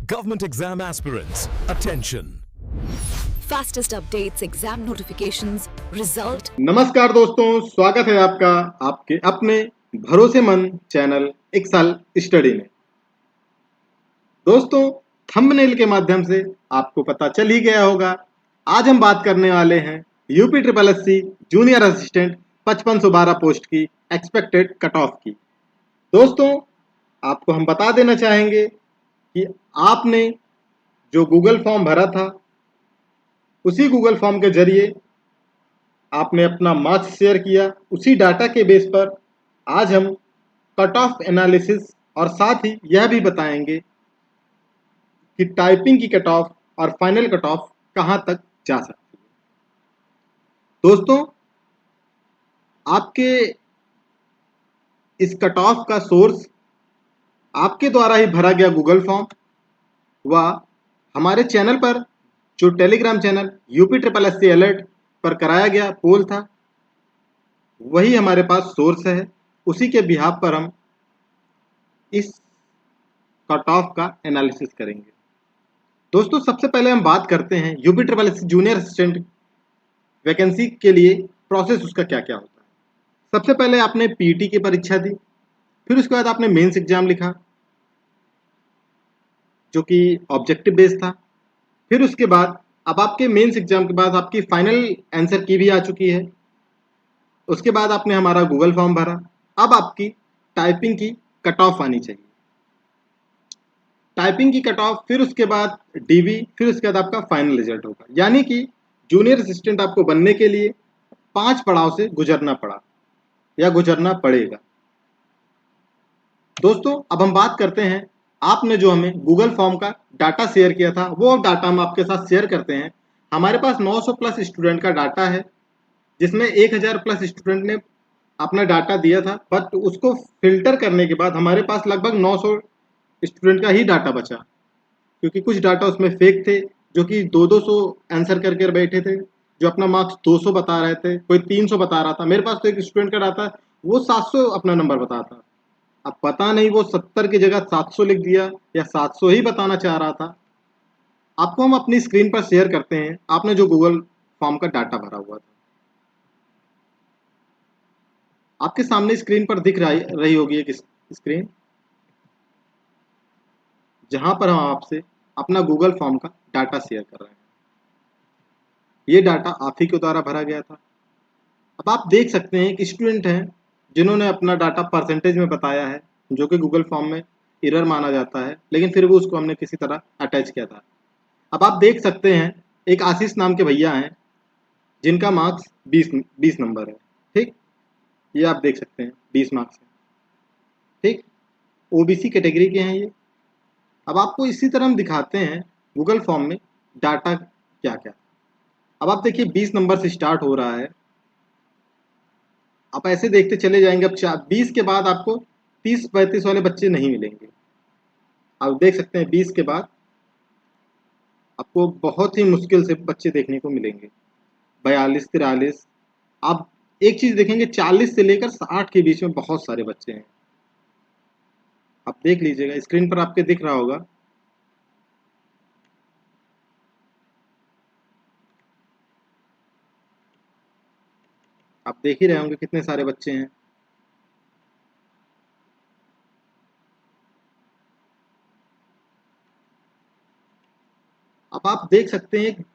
Government exam aspirants, attention. Fastest updates, exam notifications, result. नमस्कार दोस्तों, स्वागत है आपका आपके अपने भरोसेमंद चैनल एक साल स्टडी में। दोस्तों, थंबनेल के माध्यम से आपको पता चल ही गया होगा, आज हम बात करने वाले हैं UP triple SC junior assistant 5512 post की एक्सपेक्टेड कट ऑफ की। दोस्तों, आपको हम बता देना चाहेंगे कि आपने जो गूगल फॉर्म भरा था, उसी गूगल फॉर्म के जरिए आपने अपना मार्क्स शेयर किया। उसी डाटा के बेस पर आज हम कट ऑफ एनालिसिस और साथ ही यह भी बताएंगे कि टाइपिंग की कट ऑफ और फाइनल कट ऑफ कहां तक जा सकती है। दोस्तों, आपके इस कट ऑफ का सोर्स आपके द्वारा ही भरा गया गूगल फॉर्म व हमारे चैनल पर जो Telegram channel UP triple SC alert पर कराया गया पोल था, वही हमारे पास सोर्स है। उसी के बिहाफ पर हम इस कट ऑफ का एनालिसिस करेंगे। दोस्तों, सबसे पहले हम बात करते हैं UP triple SC junior assistant vacancy के लिए प्रोसेस उसका क्या क्या होता है। सबसे पहले आपने पीईटी की परीक्षा दी, फिर उसके बाद आपने मेंस एग्जाम लिखा जो कि ऑब्जेक्टिव बेस्ड था। फिर उसके बाद अब आपके मेंस एग्जाम के बाद आपकी फाइनल आंसर की भी आ चुकी है। उसके बाद आपने हमारा गूगल फॉर्म भरा। अब आपकी टाइपिंग की कट ऑफ आनी चाहिए। टाइपिंग की कट ऑफ, फिर उसके बाद डीबी, फिर उसके बाद आपका फाइनल रिजल्ट होगा। यानी कि जूनियर असिस्टेंट आपको बनने के लिए 5 पड़ाव से गुजरना पड़ा या गुजरना पड़ेगा। दोस्तों, अब हम बात करते हैं, आपने जो हमें गूगल फॉर्म का डाटा शेयर किया था, वो डाटा हम आपके साथ शेयर करते हैं। हमारे पास 900 प्लस स्टूडेंट का डाटा है, जिसमें 1000 प्लस स्टूडेंट ने अपना डाटा दिया था, बट उसको फिल्टर करने के बाद हमारे पास लगभग 900 स्टूडेंट का ही डाटा बचा, क्योंकि कुछ डाटा उसमें फेक थे जो कि 200 आंसर करके बैठे थे, जो अपना मार्क्स 200 बता रहे थे, कोई 300 बता रहा था। मेरे पास तो एक स्टूडेंट का डाटा वो 700 अपना नंबर बताता। अब पता नहीं वो 70 की जगह 700 लिख दिया या 700 ही बताना चाह रहा था। आपको हम अपनी स्क्रीन पर शेयर करते हैं आपने जो गूगल फॉर्म का डाटा भरा हुआ था। आपके सामने स्क्रीन पर दिख रही होगी एक स्क्रीन, जहां पर हम आपसे अपना गूगल फॉर्म का डाटा शेयर कर रहे हैं। ये डाटा आप ही के द्वारा भरा गया था। अब आप देख सकते हैं कि स्टूडेंट हैं जिन्होंने अपना डाटा परसेंटेज में बताया है, जो कि गूगल फॉर्म में एरर माना जाता है, लेकिन फिर भी उसको हमने किसी तरह अटैच किया था। अब आप देख सकते हैं एक आशीष नाम के भैया हैं जिनका मार्क्स 20 नंबर है। ठीक, ये आप देख सकते हैं 20 मार्क्स है। ठीक, ओबीसी कैटेगरी के हैं ये। अब आपको इसी तरह हम दिखाते हैं गूगल फॉर्म में डाटा क्या क्या। अब आप देखिए 20 नंबर से स्टार्ट हो रहा है। आप ऐसे देखते चले जाएंगे। अब 20 के बाद आपको 30-35 वाले बच्चे नहीं मिलेंगे। आप देख सकते हैं 20 के बाद आपको बहुत ही मुश्किल से बच्चे देखने को मिलेंगे, 42-43। आप एक चीज देखेंगे, 40 से लेकर 60 के बीच में बहुत सारे बच्चे हैं। आप देख लीजिएगा, स्क्रीन पर आपके दिख रहा होगा। आप देख ही रहे होंगे कितने सारे बच्चे हैं। अब आप देख सकते हैं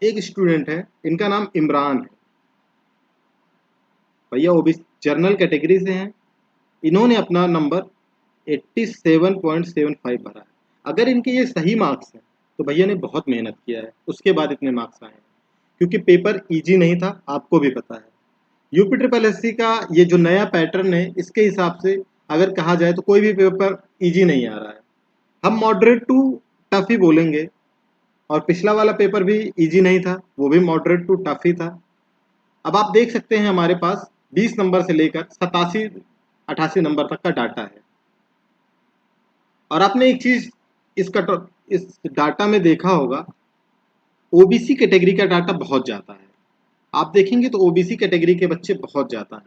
एक स्टूडेंट है, इनका नाम इमरान है। भैया ओबीसी जनरल कैटेगरी से हैं। इन्होंने अपना नंबर 87.75 भरा है। अगर इनके ये सही मार्क्स हैं तो भैया ने बहुत मेहनत किया है, उसके बाद इतने मार्क्स आए हैं, क्योंकि पेपर इजी नहीं था, आपको भी पता है। यूपी ट्रिपल एससी का ये जो नया पैटर्न है, इसके हिसाब से अगर कहा जाए तो कोई भी पेपर इजी नहीं आ रहा है। हम मॉडरेट टू टफ ही बोलेंगे, और पिछला वाला पेपर भी इजी नहीं था, वो भी मॉडरेट टू टफ ही था। अब आप देख सकते हैं हमारे पास 20 नंबर से लेकर 87-88 नंबर तक का डाटा है। और आपने एक चीज इस डाटा में देखा होगा, ओबीसी कैटेगरी का डाटा बहुत ज़्यादा है। आप देखेंगे तो ओबीसी कैटेगरी के बच्चे बहुत ज़्यादा हैं,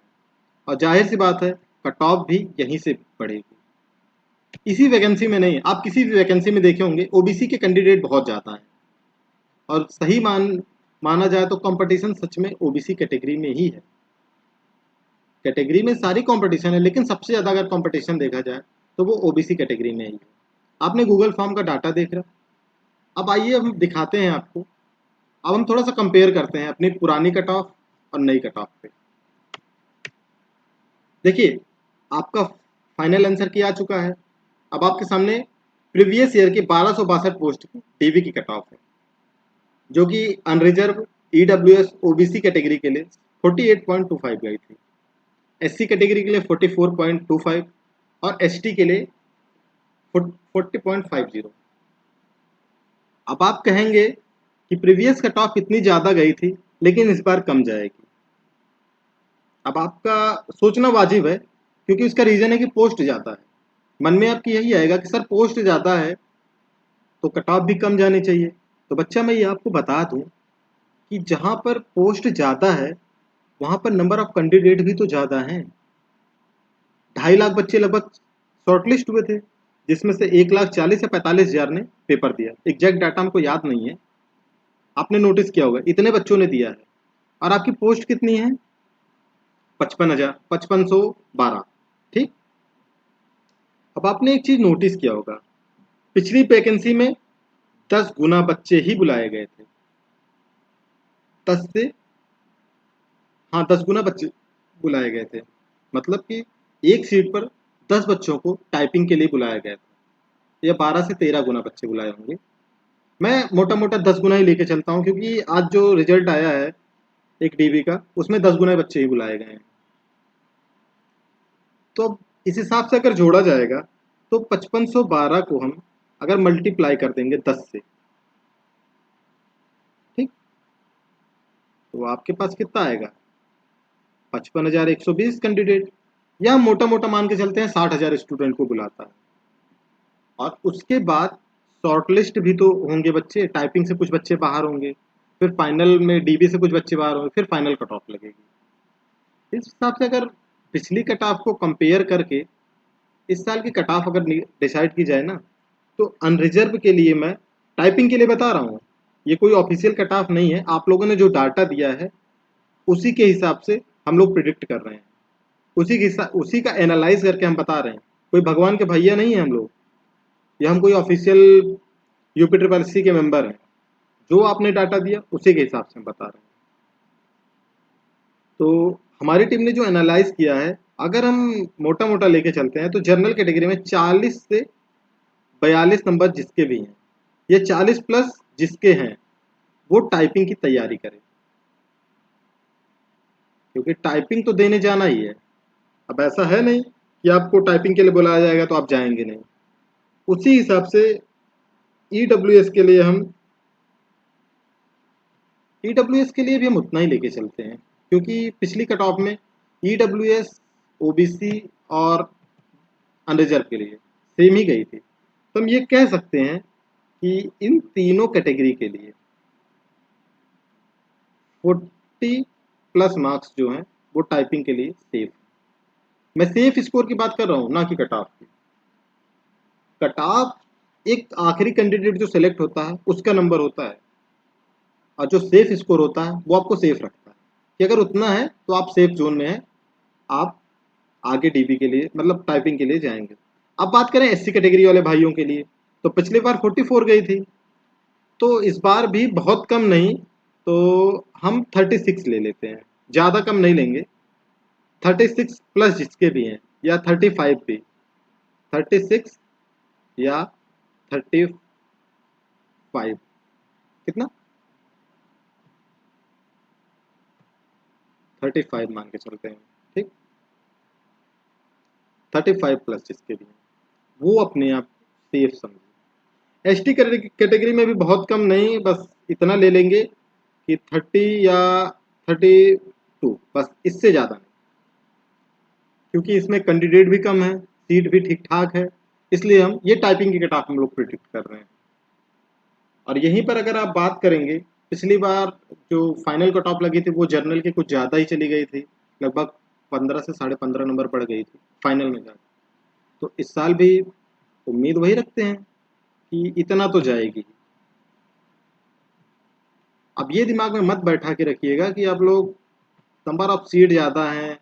और जाहिर सी बात है कट ऑफ भी यहीं से बढ़ेगी। इसी वैकेंसी में नहीं, आप किसी भी वैकेंसी में देखे होंगे ओबीसी के कैंडिडेट बहुत ज़्यादा हैं। और सही माना जाए तो कंपटीशन सच में ओबीसी कैटेगरी में ही है। कैटेगरी में सारी कंपटीशन है, लेकिन सबसे ज़्यादा अगर कंपटीशन देखा जाए तो वो ओबीसी कैटेगरी में ही है। आपने गूगल फॉर्म का डाटा देख रहा। अब आइए हम दिखाते हैं आपको। अब हम थोड़ा सा कंपेयर करते हैं अपनी पुरानी कट ऑफ और नई कट ऑफ पे। देखिए, आपका फाइनल आंसर क्या आ चुका है। अब आपके सामने प्रीवियस ईयर की 1262 पोस्ट की डीबी की कट ऑफ है, जो कि अनरिजर्व ईडब्ल्यूएस ओबीसी कैटेगरी के लिए 48.25 गई थी, एससी कैटेगरी के लिए 44.25 और एसटी के लिए 40.50। अब आप कहेंगे कि प्रीवियस कट ऑफ इतनी ज़्यादा गई थी लेकिन इस बार कम जाएगी। अब आपका सोचना वाजिब है, क्योंकि उसका रीज़न है कि पोस्ट ज़्यादा है। मन में आपकी यही आएगा कि सर पोस्ट ज़्यादा है तो कट ऑफ भी कम जानी चाहिए। तो बच्चा, मैं ये आपको बता दूं कि जहाँ पर पोस्ट ज़्यादा है वहाँ पर नंबर ऑफ कैंडिडेट भी तो ज़्यादा हैं। 2.5 लाख बच्चे लगभग शॉर्टलिस्ट हुए थे, जिसमें से 1,40,000 या 45,000 ने पेपर दिया। एग्जैक्ट डाटा हमको याद नहीं है, आपने नोटिस किया होगा इतने बच्चों ने दिया है। और आपकी पोस्ट कितनी है? 55,512। ठीक। अब आपने एक चीज नोटिस किया होगा, पिछली वैकेंसी में 10 गुना बच्चे ही बुलाए गए थे। 10 से, हाँ 10 गुना बच्चे बुलाए गए थे। मतलब कि एक सीट पर 10 बच्चों को टाइपिंग के लिए बुलाया गया था, या 12 से 13 गुना बच्चे बुलाए होंगे। मैं मोटा मोटा 10 गुना ही लेके चलता हूँ, क्योंकि आज जो रिजल्ट आया है एक डीबी का, उसमें 10 गुना बच्चे ही बुलाए गए हैं। तो अब इस हिसाब से अगर जोड़ा जाएगा तो 5512 को हम अगर मल्टीप्लाई कर देंगे 10 से, ठीक, तो आपके पास कितना आएगा? 55,120 कैंडिडेट। या मोटा मोटा मान के चलते हैं 60,000 स्टूडेंट को बुलाता है। और उसके बाद शॉर्टलिस्ट भी तो होंगे बच्चे, टाइपिंग से कुछ बच्चे बाहर होंगे, फिर फाइनल में डीबी से कुछ बच्चे बाहर होंगे, फिर फाइनल कट ऑफ लगेगी। इस हिसाब से अगर पिछली कट ऑफ को कंपेयर करके इस साल की कट ऑफ अगर डिसाइड की जाए ना, तो अनरिजर्व के लिए मैं टाइपिंग के लिए बता रहा हूँ, ये कोई ऑफिशियल कट ऑफ नहीं है। आप लोगों ने जो डाटा दिया है उसी के हिसाब से हम लोग प्रिडिक्ट कर रहे हैं, उसी का एनालाइज करके हम बता रहे हैं। कोई भगवान के भैया नहीं है हम लोग, या हम कोई official UP triple S C के मेंबर हैं। जो आपने डाटा दिया उसी के हिसाब से हम बता रहे हैं। तो हमारी टीम ने जो एनालाइज किया है, अगर हम मोटा मोटा लेके चलते हैं तो जनरल कैटेगरी में 40 से 42 नंबर जिसके भी हैं, या 40 प्लस जिसके हैं, वो टाइपिंग की तैयारी करें, क्योंकि टाइपिंग तो देने जाना ही है। अब ऐसा है नहीं कि आपको टाइपिंग के लिए बुलाया जाएगा तो आप जाएंगे नहीं। उसी हिसाब से ईडब्ल्यूएस के लिए हम ईडब्ल्यूएस के लिए भी हम उतना ही लेके चलते हैं, क्योंकि पिछली कट ऑफ में ईडब्ल्यूएस, ओबीसी और अनरिजर्व के लिए सेम ही गई थी। तो हम ये कह सकते हैं कि इन तीनों कैटेगरी के लिए 40 प्लस मार्क्स जो हैं वो टाइपिंग के लिए सेफ। मैं सेफ स्कोर की बात कर रहा हूँ, ना कि कट ऑफ की। कट ऑफ एक आखिरी कैंडिडेट जो सेलेक्ट होता है उसका नंबर होता है, और जो सेफ स्कोर होता है वो आपको सेफ रखता है कि अगर उतना है तो आप सेफ जोन में हैं, आप आगे डीबी के लिए मतलब टाइपिंग के लिए जाएंगे। अब बात करें एससी कैटेगरी वाले भाइयों के लिए, तो पिछली बार 44 गई थी, तो इस बार भी बहुत कम नहीं, तो हम 36 ले लेते हैं, ज़्यादा कम नहीं लेंगे। 36 प्लस जिसके भी हैं, या 35 भी, 36 या 35, कितना 35 मान के चलते हैं, ठीक। 35 प्लस जिसके भी हैं वो अपने आप सेफ समझे। एसटी कैटेगरी में भी बहुत कम नहीं, बस इतना ले लेंगे कि 30 या 32, बस इससे ज़्यादा नहीं, क्योंकि इसमें कैंडिडेट भी कम है, सीट भी ठीक ठाक है, इसलिए हम ये टाइपिंग की कट ऑफ हम लोग प्रिडिक्ट कर रहे हैं। और यहीं पर अगर आप बात करेंगे, पिछली बार जो फाइनल कट ऑफ लगी थी वो जर्नल की कुछ ज़्यादा ही चली गई थी, लगभग 15 से 15.5 नंबर पड़ गई थी फाइनल में जाकर। तो इस साल भी उम्मीद वही रखते हैं कि इतना तो जाएगी। अब ये दिमाग में मत बैठा के रखिएगा कि आप लोग नंबर ऑफ सीट ज़्यादा हैं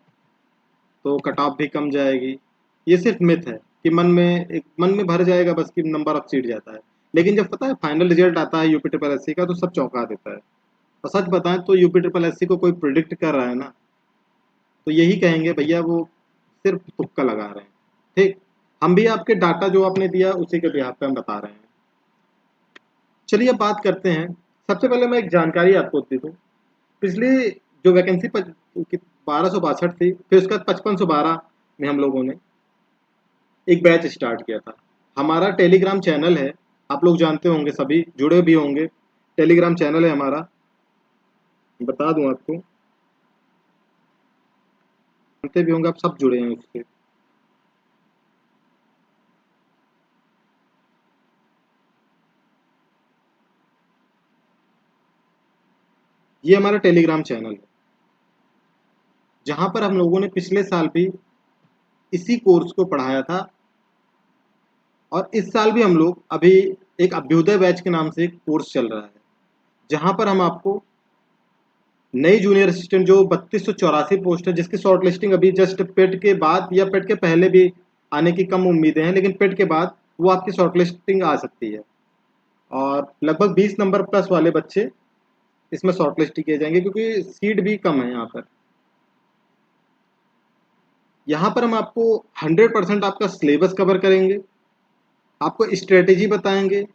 तो कट ऑफ भी कम जाएगी। ये सिर्फ मिथ है कि मन में भर जाएगा बस कि नंबर ऑफ सीट ज़्यादा है, लेकिन जब पता है फाइनल रिजल्ट आता है यूपी ट्रिपल एस सी का तो सब चौंका देता है। और सच बताएं तो यूपी ट्रिपल एस सी को कोई प्रिडिक्ट कर रहा है ना, तो यही कहेंगे भैया वो सिर्फ तुक्का लगा रहे हैं। ठीक, हम भी आपके डाटा जो आपने दिया उसी के बिहाफ पे हम बता रहे हैं। चलिए अब बात करते हैं। सबसे पहले मैं एक जानकारी आपको दे दूं। पिछली जो वैकेंसी 1262 थी, फिर उसके बाद 5512 में हम लोगों ने एक बैच स्टार्ट किया था। हमारा टेलीग्राम चैनल है, आप लोग जानते होंगे, सभी जुड़े भी होंगे। टेलीग्राम चैनल है हमारा, बता दूं आपको, जानते भी होंगे, आप सब जुड़े हैं उससे। ये हमारा टेलीग्राम चैनल है जहां पर हम लोगों ने पिछले साल भी इसी कोर्स को पढ़ाया था, और इस साल भी हम लोग अभी एक अभ्युदय बैच के नाम से एक कोर्स चल रहा है जहां पर हम आपको नई जूनियर असिस्टेंट जो 3284 पोस्ट है, जिसकी शॉर्ट लिस्टिंग अभी जस्ट पेट के बाद या पेट के पहले भी आने की कम उम्मीदें हैं, लेकिन पेट के बाद वो आपकी शॉर्ट लिस्टिंग आ सकती है। और लगभग 20 नंबर प्लस वाले बच्चे इसमें शॉर्ट लिस्ट किए जाएंगे क्योंकि सीट भी कम है यहाँ पर। यहाँ पर हम आपको 100% आपका सिलेबस कवर करेंगे, आपको स्ट्रेटेजी बताएंगे,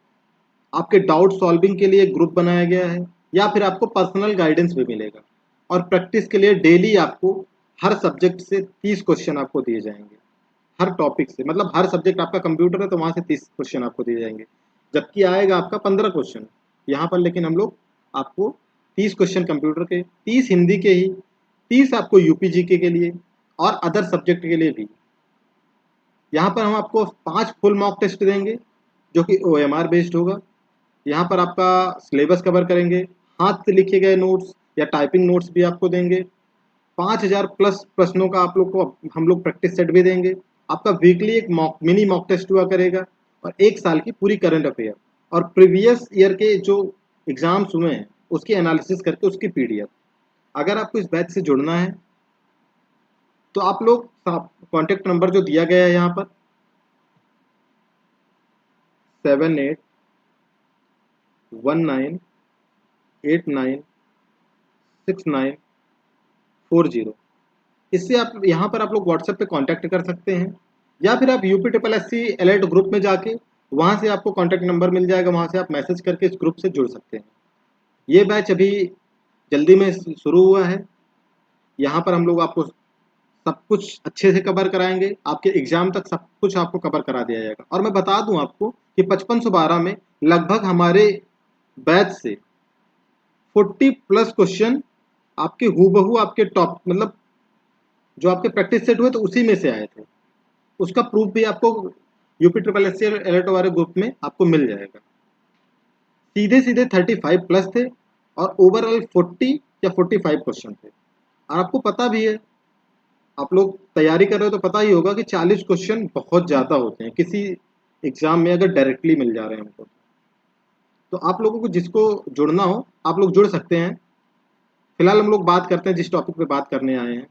आपके डाउट सॉल्विंग के लिए ग्रुप बनाया गया है, या फिर आपको पर्सनल गाइडेंस भी मिलेगा। और प्रैक्टिस के लिए डेली आपको हर सब्जेक्ट से 30 क्वेश्चन आपको दिए जाएंगे, हर टॉपिक से, मतलब हर सब्जेक्ट आपका कंप्यूटर है तो वहाँ से 30 क्वेश्चन आपको दिए जाएंगे, जबकि आएगा आपका 15 क्वेश्चन यहाँ पर। लेकिन हम लोग आपको 30 क्वेश्चन कंप्यूटर के, 30 हिंदी के ही, 30 आपको यूपी जीके के लिए और अदर सब्जेक्ट के लिए भी। यहाँ पर हम आपको 5 फुल मॉक टेस्ट देंगे जो कि OMR बेस्ड होगा। यहाँ पर आपका सिलेबस कवर करेंगे, हाथ से लिखे गए नोट्स या टाइपिंग नोट्स भी आपको देंगे। 5000 प्लस प्रश्नों का आप लोग को हम लोग प्रैक्टिस सेट भी देंगे। आपका वीकली एक मिनी मॉक टेस्ट हुआ करेगा, और 1 साल की पूरी करंट अफेयर और प्रीवियस ईयर के जो एग्जाम्स हुए हैं उसकी एनालिसिस करके उसकी PDF। अगर आपको इस बैच से जुड़ना है तो आप लोग कॉन्टेक्ट नंबर जो दिया गया है यहाँ पर 7819896940, इससे आप यहाँ पर आप लोग व्हाट्सएप पे कांटेक्ट कर सकते हैं, या फिर आप UP triple S C alert group में जाके वहाँ से आपको कांटेक्ट नंबर मिल जाएगा, वहाँ से आप मैसेज करके इस ग्रुप से जुड़ सकते हैं। ये बैच अभी जल्दी में शुरू हुआ है। यहाँ पर हम लोग आपको सब कुछ अच्छे से कवर कराएंगे, आपके एग्जाम तक सब कुछ आपको कवर करा दिया जाएगा। और मैं बता दूं आपको कि 5512 में लगभग हमारे बैच से 40 प्लस क्वेश्चन आपके हूबहू आपके टॉप, मतलब जो आपके प्रैक्टिस सेट हुए तो उसी में से आए थे। उसका प्रूफ भी आपको UP triple S C alert वाले ग्रुप में आपको मिल जाएगा। सीधे सीधे 35 प्लस थे और ओवरऑल 40 या 45 क्वेश्चन थे। और आपको पता भी है, आप लोग तैयारी कर रहे हो तो पता ही होगा कि 40 क्वेश्चन बहुत ज़्यादा होते हैं किसी एग्जाम में अगर डायरेक्टली मिल जा रहे हैं हमको। तो आप लोगों को जिसको जुड़ना हो आप लोग जुड़ सकते हैं। फिलहाल हम लोग बात करते हैं जिस टॉपिक पे बात करने आए हैं,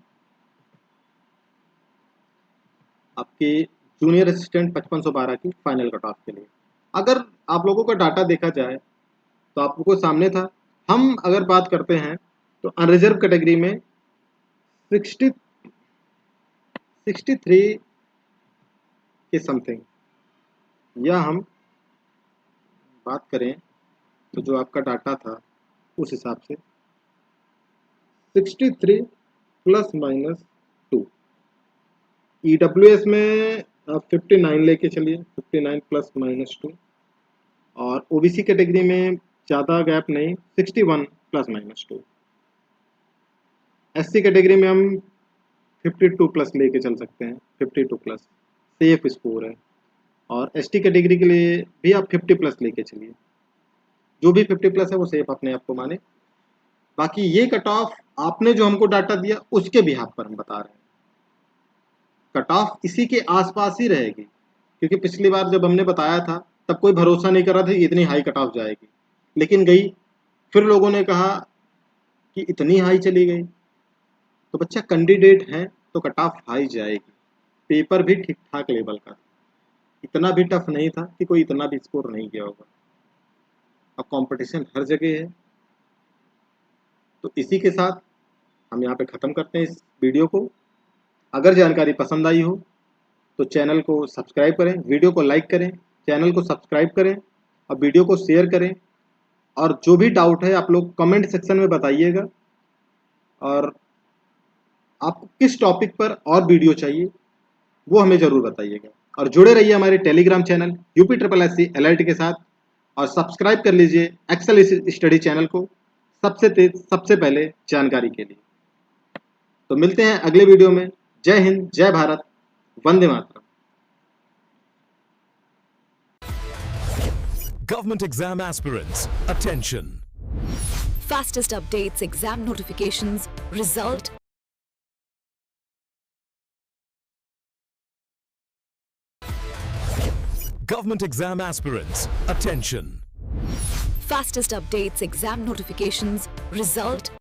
आपके जूनियर असिस्टेंट 5512 की फाइनल कट ऑफ के लिए। अगर आप लोगों का डाटा देखा जाए तो आप लोगों को सामने था। हम अगर बात करते हैं तो अनरिजर्व कैटेगरी में 63 के समथिंग, या हम बात करें तो जो आपका डाटा था उस हिसाब से 63 प्लस माइनस 2। EWS में आप 59 लेके चलिए, 59 प्लस माइनस 2। और OBC कैटेगरी में ज़्यादा गैप नहीं, 61 प्लस माइनस 2। SC कैटेगरी में हम 52 प्लस लेके चल सकते हैं, 52 प्लस सेफ स्कोर है। और ST कैटेगरी के लिए भी आप 50 प्लस लेके चलिए, जो भी 50 प्लस है वो सेफ अपने आप को माने। बाकी ये कट ऑफ आपने जो हमको डाटा दिया उसके बिहाफ पर हम बता रहे हैं, कट ऑफ इसी के आसपास ही रहेगी। क्योंकि पिछली बार जब हमने बताया था तब कोई भरोसा नहीं कर रहा था कि इतनी हाई कट ऑफ जाएगी, लेकिन गई। फिर लोगों ने कहा कि इतनी हाई चली गई। तो बच्चा कैंडिडेट है तो कट ऑफ हाई जाएगी। पेपर भी ठीक ठाक लेवल का था, इतना भी टफ नहीं था कि कोई इतना भी स्कोर नहीं किया होगा। अब कंपटीशन हर जगह है। तो इसी के साथ हम यहाँ पे ख़त्म करते हैं इस वीडियो को। अगर जानकारी पसंद आई हो तो चैनल को सब्सक्राइब करें, वीडियो को लाइक करें, चैनल को सब्सक्राइब करें और वीडियो को शेयर करें। और जो भी डाउट है आप लोग कमेंट सेक्शन में बताइएगा, और आपको किस टॉपिक पर और वीडियो चाहिए वो हमें ज़रूर बताइएगा। और जुड़े रहिए हमारे टेलीग्राम चैनल UPSSC अलर्ट के साथ, और सब्सक्राइब कर लीजिए एक्सेल स्टडी चैनल को सबसे तेज सबसे पहले जानकारी के लिए। तो मिलते हैं अगले वीडियो में। जय हिंद, जय Bharat, Vande Mataram. Government exam aspirants, attention. Fastest updates, exam notifications, result. Government exam aspirants, attention. Fastest updates, exam notifications, result.